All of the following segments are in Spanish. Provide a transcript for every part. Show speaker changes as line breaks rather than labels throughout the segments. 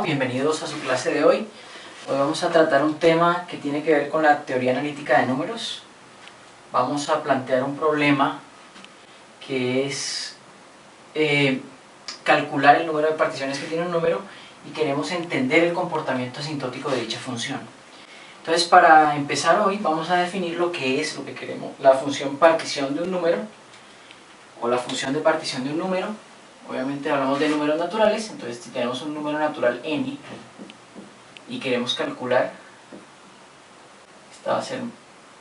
bienvenidos a su clase de hoy. Hoy vamos a tratar un tema que tiene que ver con la teoría analítica de números. Vamos a plantear un problema que es calcular el número de particiones que tiene un número y queremos entender el comportamiento asintótico de dicha función. Entonces, para empezar hoy vamos a definir lo que es lo que queremos, la función partición de un número o la función de partición de un número. Obviamente hablamos de números naturales, entonces si tenemos un número natural n y queremos calcular, esta va a ser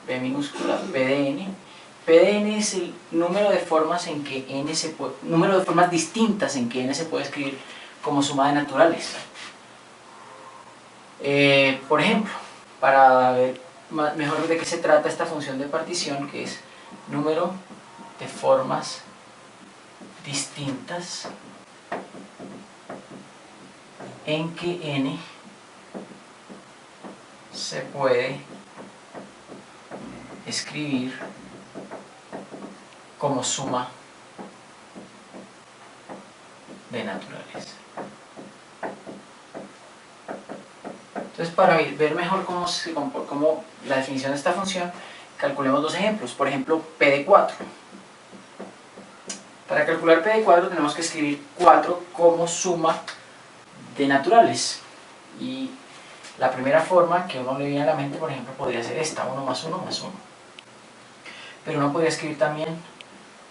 b minúscula, p de n. P de n es el número de formas en que n se puede, número de formas distintas en que n se puede escribir como suma de naturales. Por ejemplo, para ver mejor de qué se trata esta función de partición, que es número de formas distintas en que n se puede escribir como suma de naturales. Entonces, para ver mejor cómo la definición de esta función, calculemos dos ejemplos. Por ejemplo, p de 4. Para calcular p de 4 tenemos que escribir 4 como suma de naturales. Y la primera forma que uno le viene a la mente, por ejemplo, podría ser esta, 1 más 1 más 1. Pero uno podría escribir también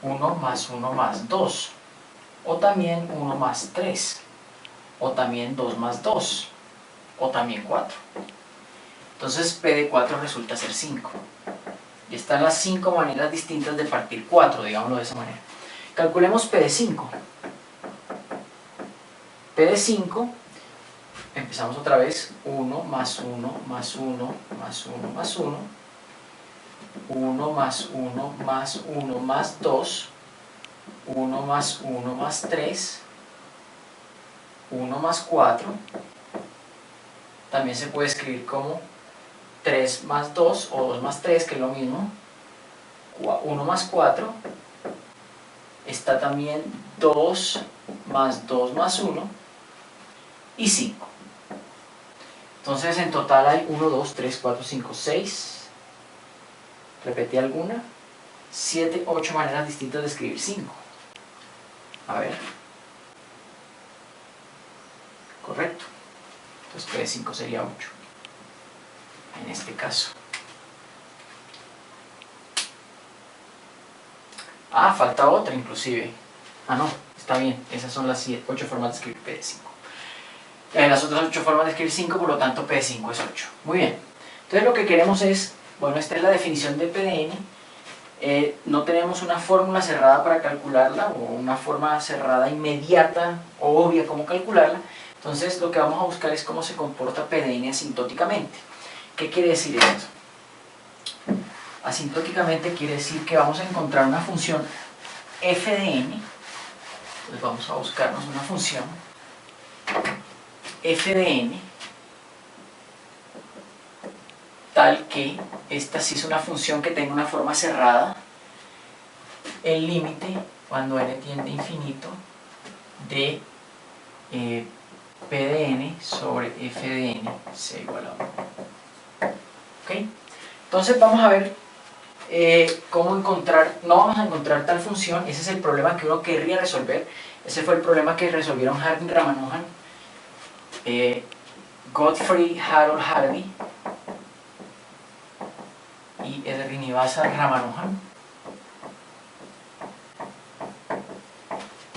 1 más 1 más 2. O también 1 más 3. O también 2 más 2. O también 4. Entonces p de 4 resulta ser 5. Y están las 5 maneras distintas de partir 4, digámoslo de esa manera. Calculemos p de 5. P de 5, empezamos otra vez, 1 más 1 más 1 más 1 más 1, 1 más 1 más 1 más 2, 1 más 1 más 3, 1 más 4, también se puede escribir como 3 más 2 o 2 más 3, que es lo mismo, 1 más 4, está también 2 más 2 más 1 y 5. Entonces en total hay 1, 2, 3, 4, 5, 6, repetí alguna, 7, 8 maneras distintas de escribir 5. A ver, correcto. Entonces P de 5 sería 8 en este caso. Falta otra inclusive. No, está bien, esas son las 8 formas de escribir P de 5. Las otras 8 formas de escribir 5, por lo tanto P de 5 es 8. Muy bien. Entonces lo que queremos es, bueno, esta es la definición de P de n. No tenemos una fórmula cerrada para calcularla, o una forma cerrada inmediata o obvia como calcularla. Entonces lo que vamos a buscar es cómo se comporta P de n asintóticamente. ¿Qué quiere decir esto? Asintóticamente quiere decir que vamos a encontrar una función f de n. Entonces vamos a buscarnos una función f de n tal que esta sí es una función que tenga una forma cerrada, el límite cuando n tiende a infinito de p de n sobre f de n sea igual a 1. ¿Ok? Entonces vamos a ver cómo encontrar, no vamos a encontrar tal función. Ese es el problema que uno querría resolver. Ese fue el problema que resolvieron Hardy y Ramanujan, Godfrey Harold Hardy y Srinivasa Ramanujan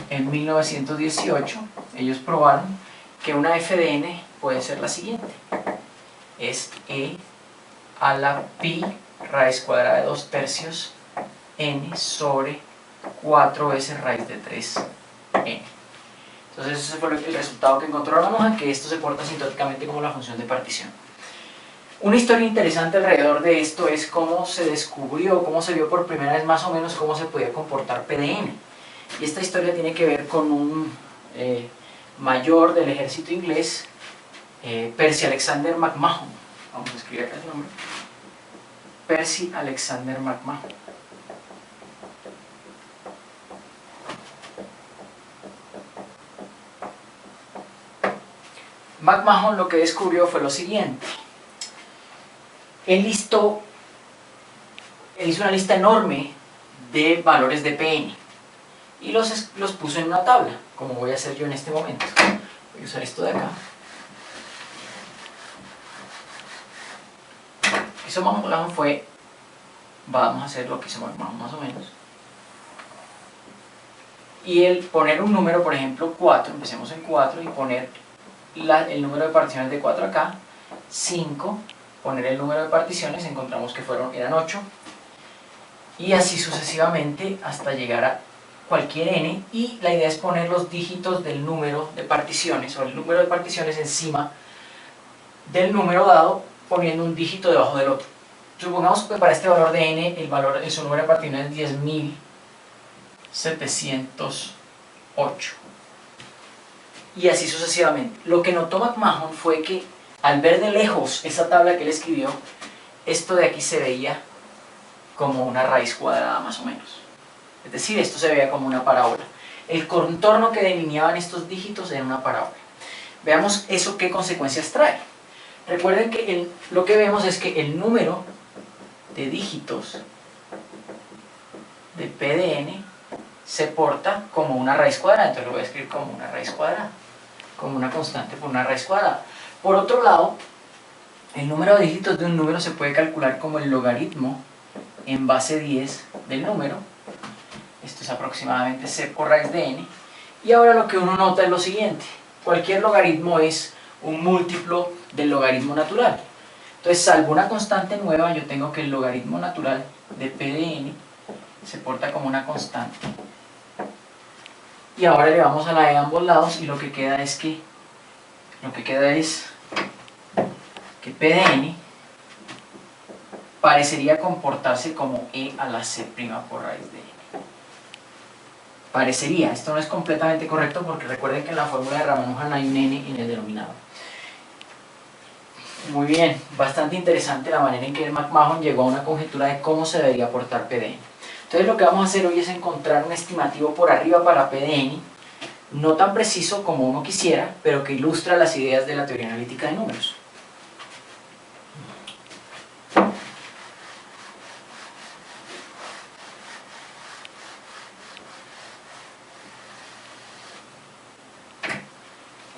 en 1918. Ellos probaron que una f de n puede ser la siguiente: es e a la pi raíz cuadrada de 2 tercios n sobre 4 veces raíz de 3 n. Entonces ese fue el resultado que encontró Ramanujan, que esto se porta asintóticamente como la función de partición. Una historia interesante alrededor de esto es cómo se descubrió, cómo se vio por primera vez más o menos cómo se podía comportar P de n. Y esta historia tiene que ver con un mayor del ejército inglés, Percy Alexander McMahon. Vamos a escribir acá el nombre. Percy Alexander McMahon. McMahon lo que descubrió fue lo siguiente. Él hizo una lista enorme de valores de Pn y los puso en una tabla, como voy a hacer yo en este momento. Voy a usar esto de acá. Eso McMahon fue, vamos a hacer lo que hizo McMahon más o menos. Y el poner un número, por ejemplo 4, empecemos en 4 y poner el número de particiones de 4 acá, 5, poner el número de particiones, encontramos que eran 8, y así sucesivamente hasta llegar a cualquier n, y la idea es poner los dígitos del número de particiones, o el número de particiones encima del número dado, poniendo un dígito debajo del otro. Supongamos que para este valor de n, su número de particiones es 10.708. Y así sucesivamente. Lo que notó McMahon fue que al ver de lejos esa tabla que él escribió, esto de aquí se veía como una raíz cuadrada más o menos. Es decir, esto se veía como una parábola. El contorno que delineaban estos dígitos era una parábola. Veamos eso qué consecuencias trae. Recuerden que lo que vemos es que el número de dígitos de P de n se porta como una raíz cuadrada, entonces lo voy a escribir como una raíz cuadrada, como una constante por una raíz cuadrada. Por otro lado, el número de dígitos de un número se puede calcular como el logaritmo en base 10 del número. Esto es aproximadamente c por raíz de n. Y ahora lo que uno nota es lo siguiente: cualquier logaritmo es un múltiplo del logaritmo natural. Entonces, salvo una constante nueva, yo tengo que el logaritmo natural de P de n se porta como una constante. Y ahora le vamos a la de ambos lados y lo que queda es que P de n parecería comportarse como e a la c' por raíz de n. Parecería, esto no es completamente correcto porque recuerden que en la fórmula de Ramanujan hay un n en el denominador. Muy bien, bastante interesante la manera en que McMahon llegó a una conjetura de cómo se debería portar P de n. Entonces lo que vamos a hacer hoy es encontrar un estimativo por arriba para P de n, no tan preciso como uno quisiera, pero que ilustra las ideas de la teoría analítica de números.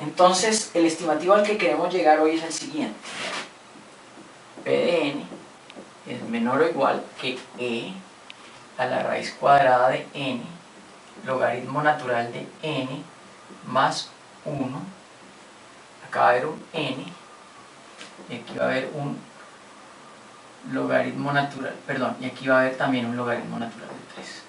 Entonces, el estimativo al que queremos llegar hoy es el siguiente. P de n es menor o igual que e a la raíz cuadrada de n, logaritmo natural de n, más 1. Acá va a haber un n, y aquí va a haber un logaritmo natural, perdón, y aquí va a haber también un logaritmo natural de 3.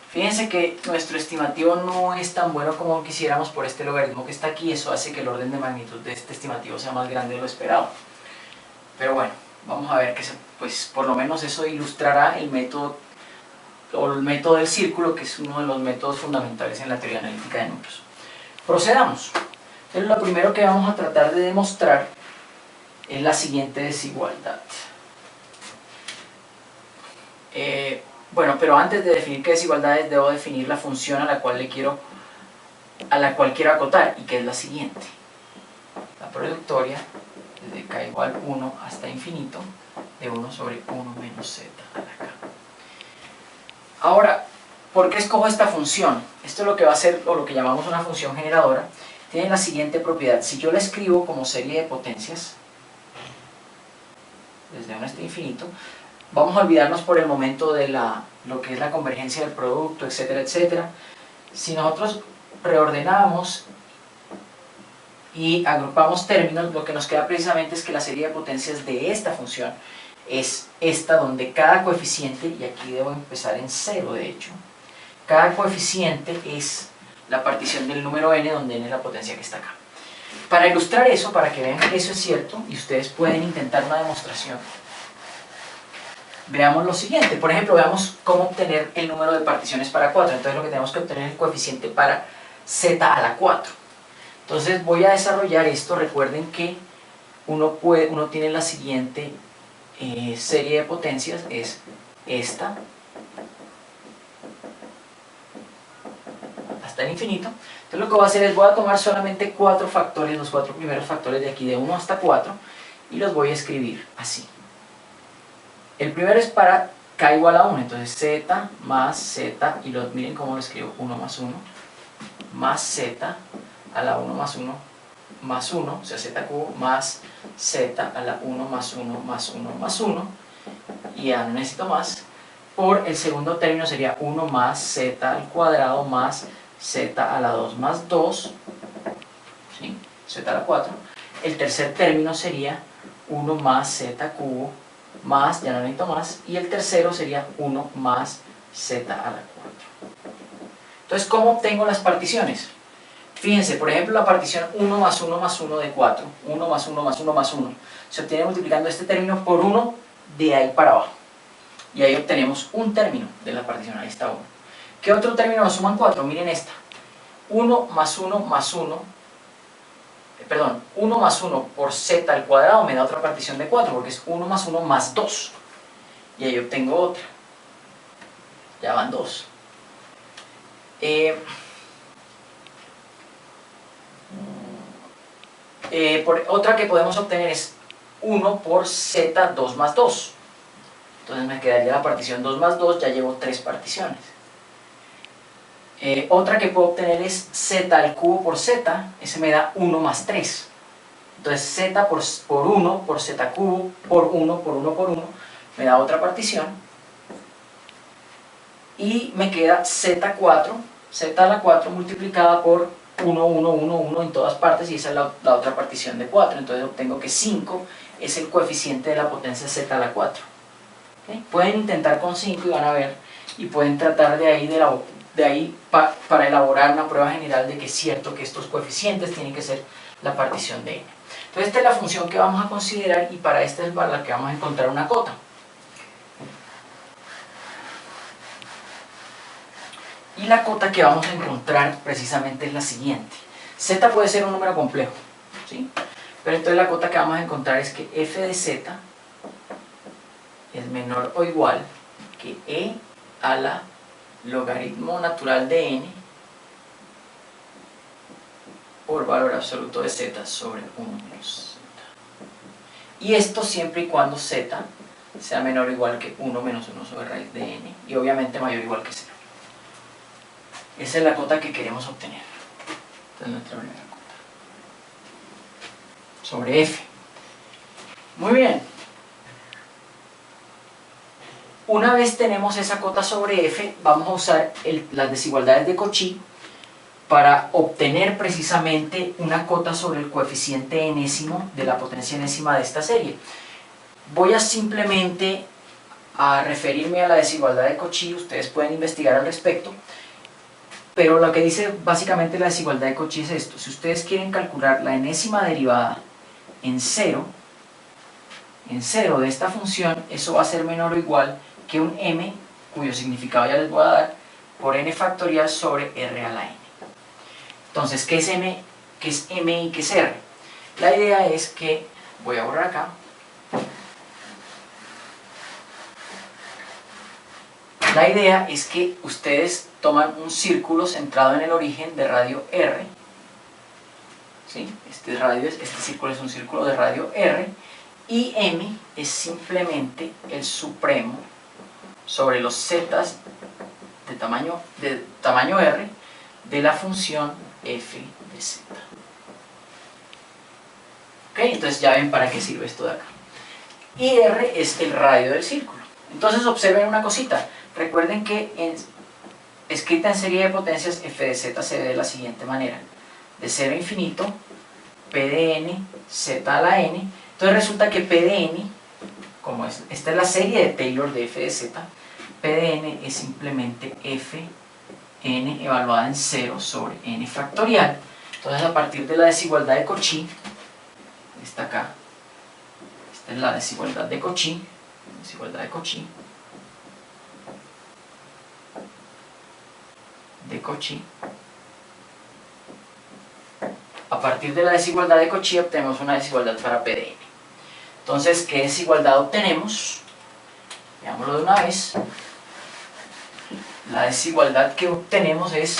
Fíjense que nuestro estimativo no es tan bueno como quisiéramos por este logaritmo que está aquí. Eso hace que el orden de magnitud de este estimativo sea más grande de lo esperado. Pero bueno, vamos a ver que pues por lo menos eso ilustrará el método del círculo, que es uno de los métodos fundamentales en la teoría analítica de números. Procedamos. Entonces, lo primero que vamos a tratar de demostrar es la siguiente desigualdad. Bueno, pero antes de definir qué desigualdad es, debo definir la función a la cual quiero acotar, y que es la siguiente. La productoria desde k igual 1 hasta infinito de 1 sobre 1 menos z a la k. Ahora, ¿por qué escojo esta función? Esto es lo que va a ser, o lo que llamamos una función generadora. Tiene la siguiente propiedad: si yo la escribo como serie de potencias desde 1 hasta infinito, vamos a olvidarnos por el momento de lo que es la convergencia del producto, etcétera, etcétera. Si nosotros reordenamos y agrupamos términos, lo que nos queda precisamente es que la serie de potencias de esta función es esta, donde cada coeficiente, y aquí debo empezar en 0 de hecho, cada coeficiente es la partición del número n, donde n es la potencia que está acá. Para ilustrar eso, para que vean que eso es cierto, y ustedes pueden intentar una demostración, veamos lo siguiente. Por ejemplo, veamos cómo obtener el número de particiones para 4. Entonces lo que tenemos que obtener es el coeficiente para z a la 4. Entonces voy a desarrollar esto. Recuerden que uno tiene la siguiente serie de potencias, es esta hasta el infinito. Entonces lo que voy a hacer es, voy a tomar solamente 4 factores, los 4 primeros factores de aquí, de 1 hasta 4, y los voy a escribir así. El primero es para k igual a 1, entonces z más z, y miren cómo lo escribo, 1 más 1, más z a la 1 más 1, más 1, o sea, z cubo, más z a la 1 más 1, más 1, más 1, y ya no necesito más. Por el segundo término sería 1 más z al cuadrado más z a la 2 más 2, ¿sí? Z a la 4. El tercer término sería 1 más z cubo más, ya no necesito más, y el tercero sería 1 más z a la 4. Entonces, ¿cómo obtengo las particiones? Fíjense, por ejemplo, la partición 1 más 1 más 1 de 4, 1 más 1 más 1 más 1, se obtiene multiplicando este término por 1 de ahí para abajo. Y ahí obtenemos un término de la partición, ahí está 1. ¿Qué otro término nos suman 4? Miren esta. 1 más 1 más 1, perdón, 1 más 1 por z al cuadrado me da otra partición de 4, porque es 1 más 1 más 2. Y ahí obtengo otra. Ya van 2. Otra que podemos obtener es 1 por z 2 más 2. Entonces me quedaría la partición 2 más 2, ya llevo 3 particiones. Otra que puedo obtener es z al cubo por z, ese me da 1 más 3. Entonces z por 1 por z cubo por 1 por 1 por 1 me da otra partición. Y me queda z4, z a la 4 multiplicada por 1, 1, 1, 1 en todas partes, y esa es la otra partición de 4. Entonces obtengo que 5 es el coeficiente de la potencia z a la 4. ¿Okay? Pueden intentar con 5 y van a ver, y pueden tratar de ahí para elaborar una prueba general de que es cierto que estos coeficientes tienen que ser la partición de n. Entonces esta es la función que vamos a considerar, y para esta es para la que vamos a encontrar una cota. Y la cota que vamos a encontrar precisamente es la siguiente. Z puede ser un número complejo, ¿sí? Pero entonces la cota que vamos a encontrar es que f de z es menor o igual que e a la logaritmo natural de n por valor absoluto de z sobre 1 menos z. Y esto siempre y cuando z sea menor o igual que 1 menos 1 sobre raíz de n, y obviamente mayor o igual que 0. Esa es la cota que queremos obtener. Esta es nuestra primera cota. Sobre f. Muy bien. Una vez tenemos esa cota sobre f, vamos a usar las desigualdades de Cauchy para obtener precisamente una cota sobre el coeficiente enésimo de la potencia enésima de esta serie. Voy a simplemente referirme a la desigualdad de Cauchy, ustedes pueden investigar al respecto, pero lo que dice básicamente la desigualdad de Cauchy es esto: si ustedes quieren calcular la enésima derivada en 0 de esta función, eso va a ser menor o igual que un m, cuyo significado ya les voy a dar, por n factorial sobre r a la n. Entonces, ¿qué es m y qué es r? La idea es que, voy a borrar acá, la idea es que ustedes toman un círculo centrado en el origen de radio r, ¿sí? Este círculo es un círculo de radio r, y m es simplemente el supremo sobre los zetas de tamaño r de la función f de z. ¿Ok? Entonces ya ven para qué sirve esto de acá. Y r es el radio del círculo. Entonces observen una cosita. Recuerden que escrita en serie de potencias, f de z se ve de la siguiente manera: de 0 a infinito, p de n, z a la n. Entonces resulta que p de n, como esta es la serie de Taylor de f de z, p de n es simplemente f n evaluada en 0 sobre n factorial. Entonces, a partir de la desigualdad de Cauchy, está acá, esta es la desigualdad de Cauchy, a partir de la desigualdad de Cauchy obtenemos una desigualdad para p de n. Entonces, ¿qué desigualdad obtenemos? Veámoslo de una vez. La desigualdad que obtenemos es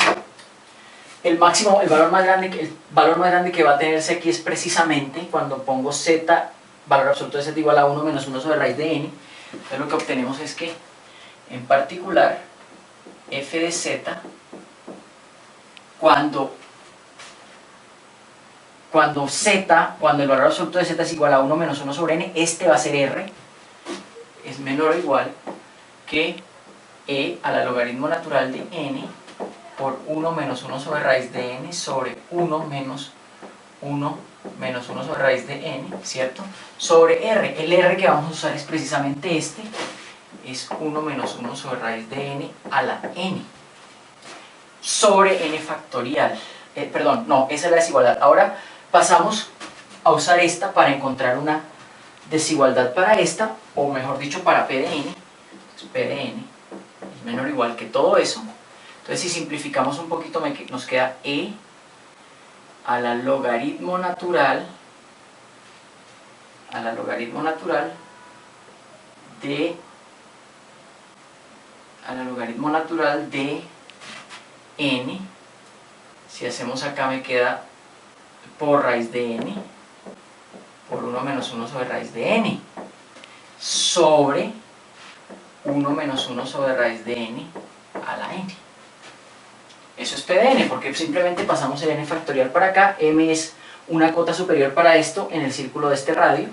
el máximo, el valor más grande que va a tener aquí es precisamente cuando pongo z, valor absoluto de z igual a 1 menos 1 sobre raíz de n. Entonces lo que obtenemos es que, en particular, f de z, cuando el valor absoluto de z es igual a 1 menos 1 sobre n, este va a ser r, es menor o igual que e a la logaritmo natural de n por 1 menos 1 sobre raíz de n sobre 1 menos 1 menos 1 sobre raíz de n, ¿cierto? Sobre r. El r que vamos a usar es precisamente este, es 1 menos 1 sobre raíz de n a la n sobre n factorial. Perdón, no, esa es la desigualdad. Ahora pasamos a usar esta para encontrar una desigualdad para esta, o mejor dicho, para P de n. Entonces, P de n es menor o igual que todo eso. Entonces, si simplificamos un poquito, nos queda e a la logaritmo natural de n. Si hacemos acá me queda por raíz de n por 1 menos 1 sobre raíz de n sobre 1 menos 1 sobre raíz de n a la n. Eso es P de n, porque simplemente pasamos el n factorial para acá. M es una cota superior para esto en el círculo de este radio,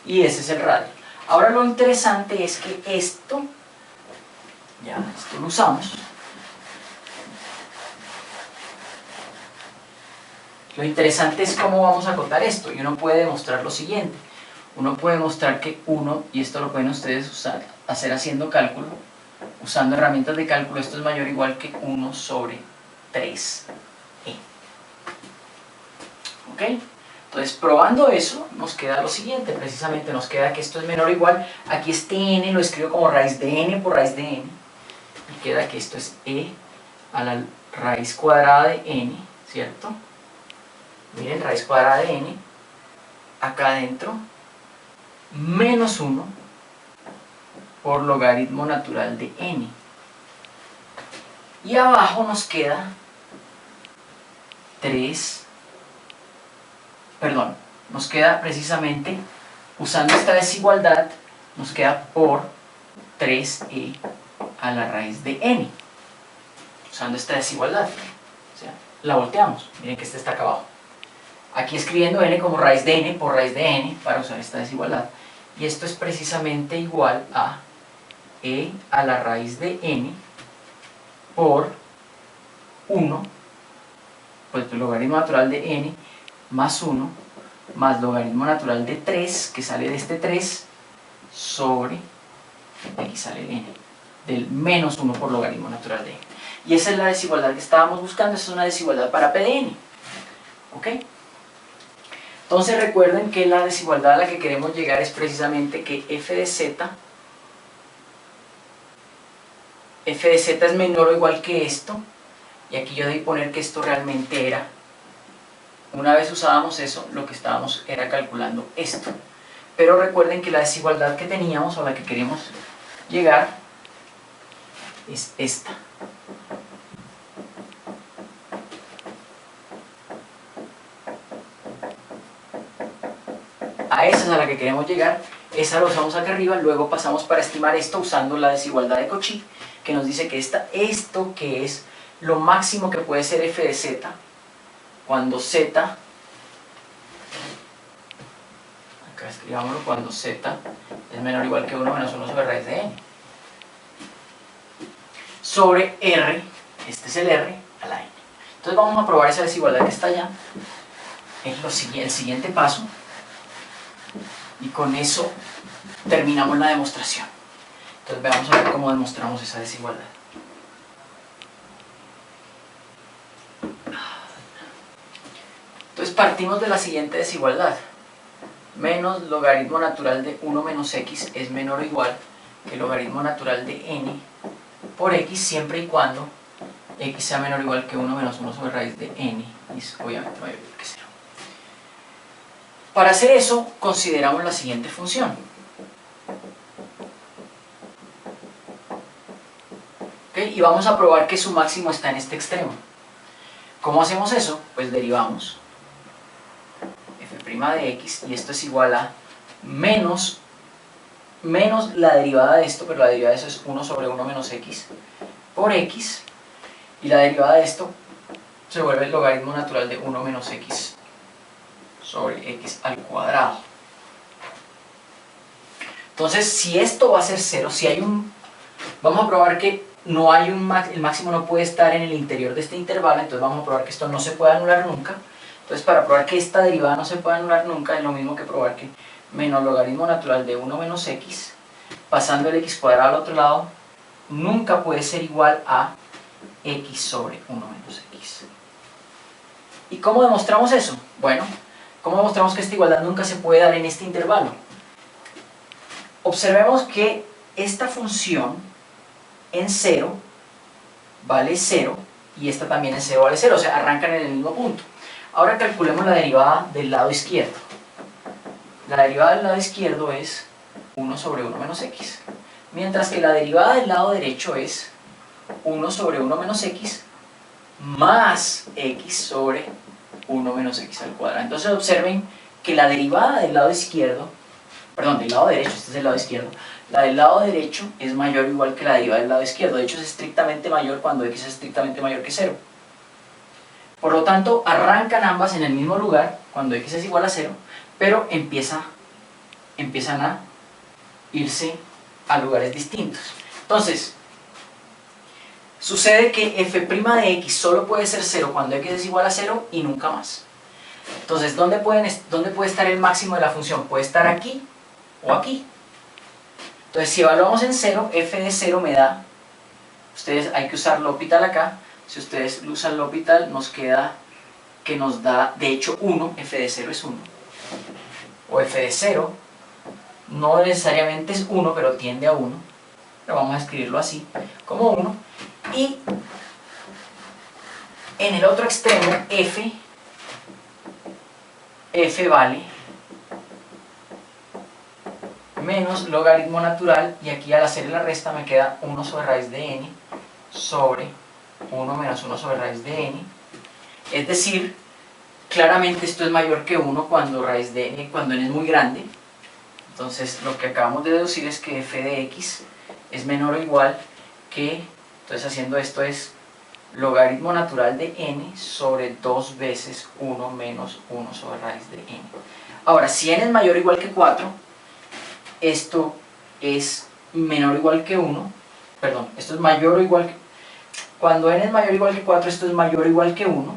y ese es el radio. Ahora lo interesante es que esto lo usamos. Lo interesante es cómo vamos a acotar esto, y uno puede demostrar lo siguiente. Uno puede mostrar que 1, y esto lo pueden ustedes hacer haciendo cálculo, usando herramientas de cálculo, esto es mayor o igual que 1 sobre 3e. ¿Ok? Entonces, probando eso, nos queda lo siguiente, precisamente nos queda que esto es menor o igual, aquí este n lo escribo como raíz de n por raíz de n, y queda que esto es e a la raíz cuadrada de n, ¿cierto? Miren, raíz cuadrada de n, acá adentro, menos 1 por logaritmo natural de n. Y abajo nos queda nos queda precisamente, usando esta desigualdad, nos queda por 3e a la raíz de n. Usando esta desigualdad. O sea, la volteamos. Miren que esta está acá abajo. Aquí escribiendo n como raíz de n por raíz de n para usar esta desigualdad. Y esto es precisamente igual a e a la raíz de n por 1, pues el logaritmo natural de n más 1 más logaritmo natural de 3, que sale de este 3, sobre, aquí sale el n, del menos 1 por logaritmo natural de n. Y esa es la desigualdad que estábamos buscando, esa es una desigualdad para P de n. ¿Ok? Entonces recuerden que la desigualdad a la que queremos llegar es precisamente que f de z es menor o igual que esto, y aquí yo debí poner que esto realmente era, una vez usábamos eso, lo que estábamos era calculando esto. Pero recuerden que la desigualdad que teníamos, o la que queremos llegar, es esta. A esa es a la que queremos llegar, esa la usamos acá arriba, luego pasamos para estimar esto usando la desigualdad de Cauchy, que nos dice que esto que es lo máximo que puede ser f de z, cuando z, acá escribámoslo, cuando z es menor o igual que 1 menos 1 sobre raíz de n, sobre r, este es el r, a la n. Entonces vamos a probar esa desigualdad que está allá, es el siguiente paso, y con eso terminamos la demostración. Entonces vamos a ver cómo demostramos esa desigualdad. Entonces partimos de la siguiente desigualdad. Menos logaritmo natural de 1 menos x es menor o igual que logaritmo natural de n por x, siempre y cuando x sea menor o igual que 1 menos 1 sobre raíz de n, y obviamente mayor que 0. Para hacer eso, consideramos la siguiente función. ¿Okay? Y vamos a probar que su máximo está en este extremo. ¿Cómo hacemos eso? Pues derivamos f' de x, y esto es igual a menos la derivada de esto, pero la derivada de eso es 1 sobre 1 menos x por x, y la derivada de esto se vuelve el logaritmo natural de 1 menos x sobre x al cuadrado. Entonces, si esto va a ser 0, si hay vamos a probar que no hay el máximo no puede estar en el interior de este intervalo, entonces vamos a probar que esto no se puede anular nunca. Entonces, para probar que esta derivada no se puede anular nunca, es lo mismo que probar que menos logaritmo natural de 1 menos x, pasando el x cuadrado al otro lado, nunca puede ser igual a x sobre 1 menos x. ¿Y cómo demostramos eso? Bueno, ¿cómo demostramos que esta igualdad nunca se puede dar en este intervalo? Observemos que esta función en 0 vale 0 y esta también en 0 vale 0, o sea, arrancan en el mismo punto. Ahora calculemos la derivada del lado izquierdo. La derivada del lado izquierdo es 1 sobre 1 menos x, mientras que la derivada del lado derecho es 1 sobre 1 menos x más x sobre 1 menos x al cuadrado. Entonces observen que la derivada del lado izquierdo, perdón, del lado derecho, este es el lado izquierdo, la del lado derecho es mayor o igual que la derivada del lado izquierdo. De hecho, es estrictamente mayor cuando x es estrictamente mayor que 0. Por lo tanto, arrancan ambas en el mismo lugar cuando x es igual a 0, pero empiezan a irse a lugares distintos. Entonces, sucede que f' de x solo puede ser 0 cuando x es igual a 0 y nunca más. Entonces, ¿dónde puede estar el máximo de la función? Puede estar aquí o aquí. Entonces, si evaluamos en 0, f de 0 me da, ustedes hay que usar L'Hopital acá, si ustedes usan L'Hopital nos queda que nos da, de hecho, 1, f de 0 es 1. O f de 0, no necesariamente es 1, pero tiende a 1. Pero vamos a escribirlo así, como 1. Y en el otro extremo, f vale menos logaritmo natural, y aquí al hacer la resta me queda 1 sobre raíz de n sobre 1 menos 1 sobre raíz de n. Es decir, claramente esto es mayor que 1 cuando raíz de n, cuando n es muy grande. Entonces lo que acabamos de deducir es que f de x es menor o igual que, entonces haciendo esto es logaritmo natural de n sobre 2 veces 1 menos 1 sobre raíz de n. Ahora, si n es mayor o igual que 4, esto es menor o igual que 1, perdón, esto es mayor o igual que, cuando n es mayor o igual que 4, esto es mayor o igual que 1,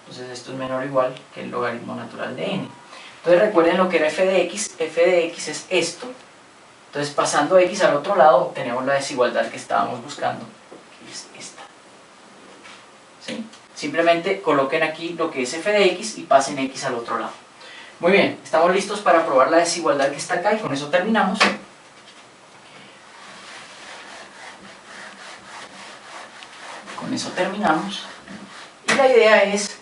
entonces esto es menor o igual que el logaritmo natural de n. Entonces recuerden lo que era f de x es esto, entonces pasando x al otro lado obtenemos la desigualdad que estábamos buscando, que es esta. ¿Sí? Simplemente coloquen aquí lo que es f de x y pasen x al otro lado. Muy bien, estamos listos para probar la desigualdad que está acá y con eso terminamos. Con eso terminamos. Y la idea es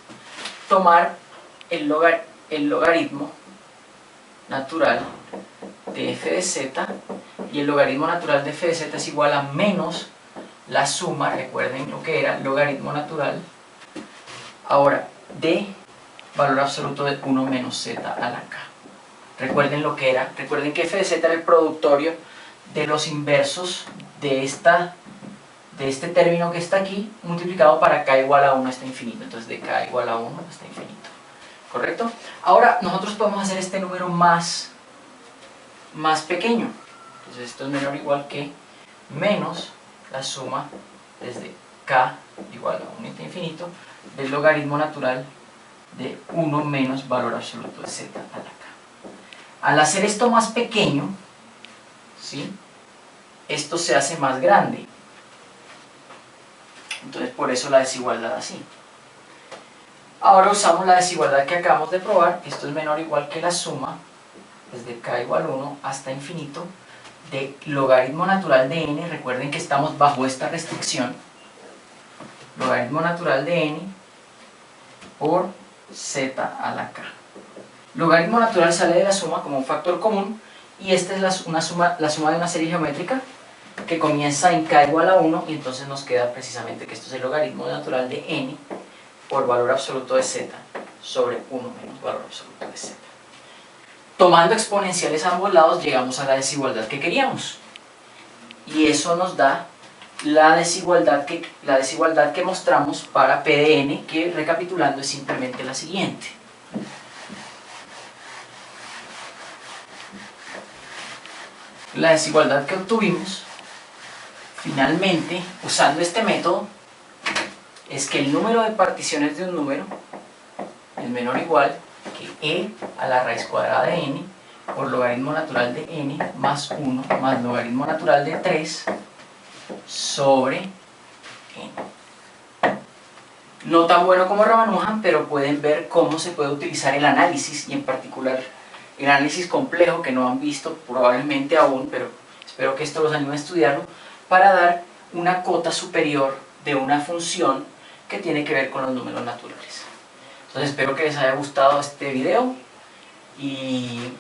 tomar el logaritmo natural de f de z, y el logaritmo natural de f de z es igual a menos la suma, recuerden lo que era, logaritmo natural, ahora de valor absoluto de 1 menos z a la k. Recuerden lo que era, recuerden que f de z era el productorio de los inversos de este término que está aquí, multiplicado para k igual a 1 hasta infinito, entonces de k igual a 1 hasta infinito, ¿correcto? Ahora nosotros podemos hacer este número más pequeño, entonces esto es menor o igual que menos la suma desde k igual a 1 hasta infinito del logaritmo natural de 1 menos valor absoluto de z a la k. Al hacer esto más pequeño, ¿sí?, esto se hace más grande. Entonces por eso la desigualdad así. Ahora usamos la desigualdad que acabamos de probar. Esto es menor o igual que la suma desde k igual a 1 hasta infinito de logaritmo natural de n. Recuerden que estamos bajo esta restricción. Logaritmo natural de n por z a la k. Logaritmo natural sale de la suma como un factor común, y esta es la suma de una serie geométrica que comienza en k igual a 1 y entonces nos queda precisamente que esto es el logaritmo natural de n por valor absoluto de z sobre 1 menos valor absoluto de z. Tomando exponenciales a ambos lados llegamos a la desigualdad que queríamos y eso nos da la desigualdad que mostramos para P de n, que recapitulando es simplemente la siguiente. La desigualdad que obtuvimos finalmente usando este método es que el número de particiones de un número es menor o igual que e a la raíz cuadrada de n por logaritmo natural de n más 1 más logaritmo natural de 3 sobre n. No tan bueno como Ramanujan, pero pueden ver cómo se puede utilizar el análisis y en particular el análisis complejo que no han visto probablemente aún, pero espero que esto los anime a estudiarlo, para dar una cota superior de una función que tiene que ver con los números naturales. Entonces espero que les haya gustado este video y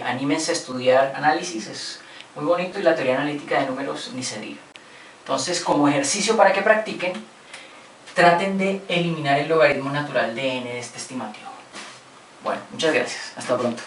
anímense a estudiar análisis, es muy bonito y la teoría analítica de números ni se diga. Entonces, como ejercicio para que practiquen, traten de eliminar el logaritmo natural de n de este estimativo. Bueno, muchas gracias. Hasta pronto.